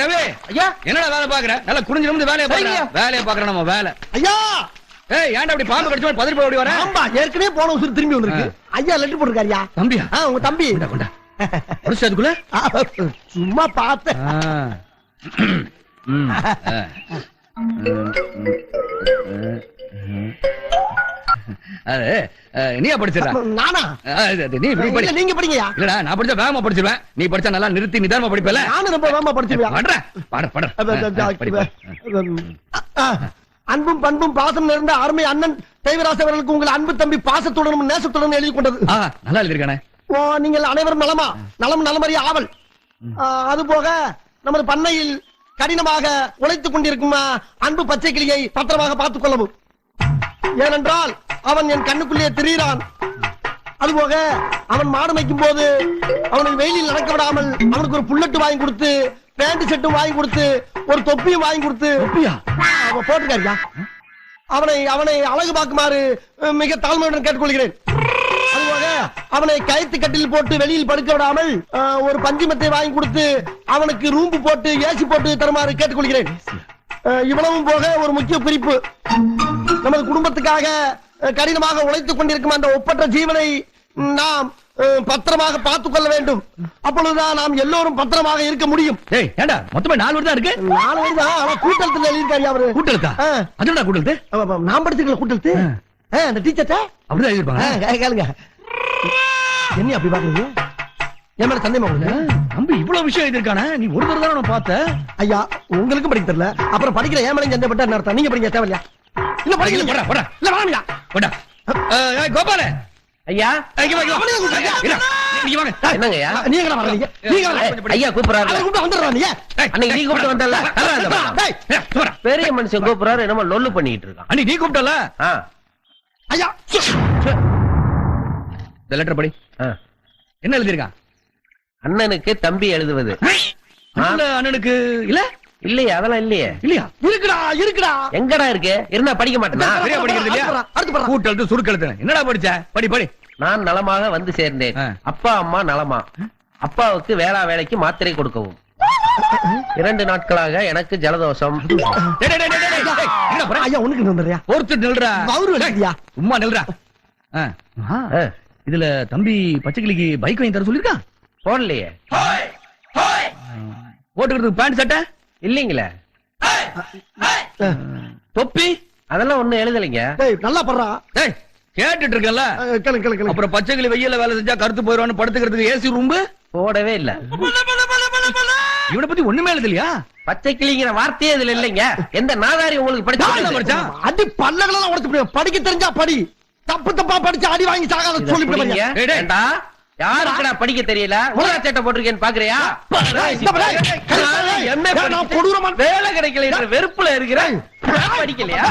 ரவி ஐயா என்னடா வேலை பாக்குற? நல்லா குனிஞ்சு நிமிந்து வேலையை பாக்குற. வேலையை பாக்குற நம்ம வேலை. ஐயா ஏய் ஏன்டா அப்படி பாம்பு கடிச்ச மாதிரி பதறி போய் ஓடி வர? ஆம்பா ஏற்கனவே போன உசுறு திரும்பி வந்திருக்கு. ஐயா லெட்டர் போட்டுருக்காருயா. தம்பியா? உங்க தம்பி. கொண்டா. புடிச்சு அதுக்குள்ள சும்மா பார்த்தேன். நீயா படிச்சிடா? நானா? நீ இப்படி படி. நீங்க படிங்கயா. இல்லடா நான் படிச்சா வேகமா படிச்சிருவேன். நீ படிச்சா நல்லா நிறுத்தி நிதானமா படிப்பல. நானும் ரொம்ப வேகமா படிச்சிருவேன். படுற அன்பும் பண்பும் பாசம் நிறைந்த அருமை அண்ணன் தேவராச அவர்களுக்கு உங்கள் அன்பு தம்பி பாசத்துடனும் நேசத்துடனும் எழுதி கொண்டது. நல்லா எழுதிருக்கானே. நீங்கள் அனைவரும் நலமா? நலம் நலமறிய ஆவல். அதுபோக நமது பண்ணையில் கடினமாக உழைத்துக் கொண்டிருக்கும் அன்பு பச்சை கிளியை பத்திரமாக பார்த்துக் கொள்ளவும். ஏனென்றால் அவன் என் கண்ணுக்குள்ளே திரிகிறான். அதுபோக அவன் மாடு மேய்க்கும் போது அவனை வெயிலில் நடக்க விடாமல் அவனுக்கு ஒரு புல்லட்டு வாங்கி கொடுத்து, பேண்ட் செட்டும் வாங்கி கொடுத்து, ஒரு தொப்பியும் வாங்கி கொடுத்து அவன் போட்டுக்காரியா. அவனை அழகு பார்க்குமாறு மிக தாழ்மையுடன் கேட்டுக்கொள்கிறேன். அதுபோக அவனை கயிற்று கட்டில் போட்டு வெளியில் படுக்க விடாமல் ஒரு பஞ்சுமத்தை வாங்கி கொடுத்து அவனுக்கு ரூம்பு போட்டு ஏசி போட்டு தருமாறு கேட்டுக்கொள்கிறேன். இவ்வளவும் போக ஒரு முக்கிய குறிப்பு, நமது குடும்பத்துக்காக கடினமாக உழைத்துக் கொண்டிருக்கும் அந்த ஒப்பற்ற ஜீவனை நாம் பத்திரமாக பார்த்துக் கொள்ள வேண்டும். அப்பொழுதுதான் நாம் எல்லோரும் பத்திரமாக இருக்க முடியும். மொத்தமா 4 வருடம் இருக்கு. 4 வருடம் ஆனா கூட்டத்தில் எழுதியிருக்காரு அவரு. கூட்டெழுத்தா? அதுடா கூட்டெழுத்து. நான் படிச்சிருக்கல கூட்டெழுத்து. அந்த டீச்சர்ட்ட அப்படிதான் எழுதிருப்பாங்க. கேளுங்க. என்ன அப்படி பாக்குறீங்க? என் மேல சந்தேகமா உங்களுக்கு? தம்பி இவ்வளவு விஷயம் எழுதிருக்கானே, நீ ஒரு தடவை தான் நான் பார்த்த. ஐயா உங்களுக்கும் படிக்க தெரியல, அப்புறம் படிக்கிற ஏன் மேல சந்தேகப்பட்டா என்ன அர்த்தம்? நீங்க படிக்க தேவையில்லையா? இல்ல படிக்கல. போடா போடா. இல்ல வாங்கயா போடா. கோபால ஐயா என்னங்கய்யா? நீங்க வரீங்க? ஐயா கூப்பிடுறாரு. கூப்பிட்டு வந்துடுறா நீ. அன்னைக்கு நீ கூப்பிட்டு வந்தல. பெரிய மனுஷன் கூப்பிடுறாரு, என்னமோ லொல்லு பண்ணிட்டு இருக்கான். அன்னைக்கு நீ கூப்பிட்டல. ஐயா இந்த லெட்டர் படி. என்ன எழுதிருக்கான்? அண்ணனுக்கு தம்பி எழுதுவது. அண்ணனுக்கு இல்ல இல்லையா? அதெல்லாம் இல்லையே. இல்லையா? இருக்குடா. எங்கடா இருக்கு? இருந்தா படிக்க மாட்டேனா? சரியா படிக்கிறது இல்லையா? கூட்டெழுத்து சுருக்கெழுத்து என்னடா படிச்ச? படி. நான் நலமாக வந்து சேர்ந்தேன். அப்பா அம்மா நலமா? அப்பாவுக்கு வேலைக்கு மாத்திரை கொடுக்கவும். 2 நாட்களாக எனக்கு ஜலதோஷம். ஐயா உனக்கு வந்துறியா? ஒருத்தர் நில்றா. சும்மா நில்றா. இதுல தம்பி பச்சைக்கிளிக்கு பைக் வாங்கி தர சொல்லிருக்கான். போடலையே. போட்டுக்கிறதுக்கு பேண்ட் சட்டை இல்லீங்களே. தொப்பி அதெல்லாம் ஒண்ணும் எழுதலைங்க. நல்லா பண்றா. கேட்டுட்டு இருக்கல. அப்புறம் பச்சைக்கிளி வெயில வேலை செஞ்சா கருத்து போயிடுவான்னு படுத்துக்கிறதுக்கு ஏசி ரூம் போடவே இல்ல. இவனை பத்தி ஒண்ணுமே எழுதலையா? பச்சை கிளிங்கிற வார்த்தையே இதுல இல்லைங்க. எந்த நாதாரி உங்களுக்கு படிச்சா? அடி பல்லகளெல்லாம் உடைச்சு படிக்க தெரிஞ்சா படி. தப்பா படிச்சு அடி வாங்கி சாகாத சொல்லிவிடுங்க. யாருக்குடா படிக்க தெரியல? ஊராச்சட்டை போட்டிருக்கேன்னு பாக்குறியா? வேலை கிடைக்கல வெறுப்புல இருக்கிறேன். படிக்கலையா?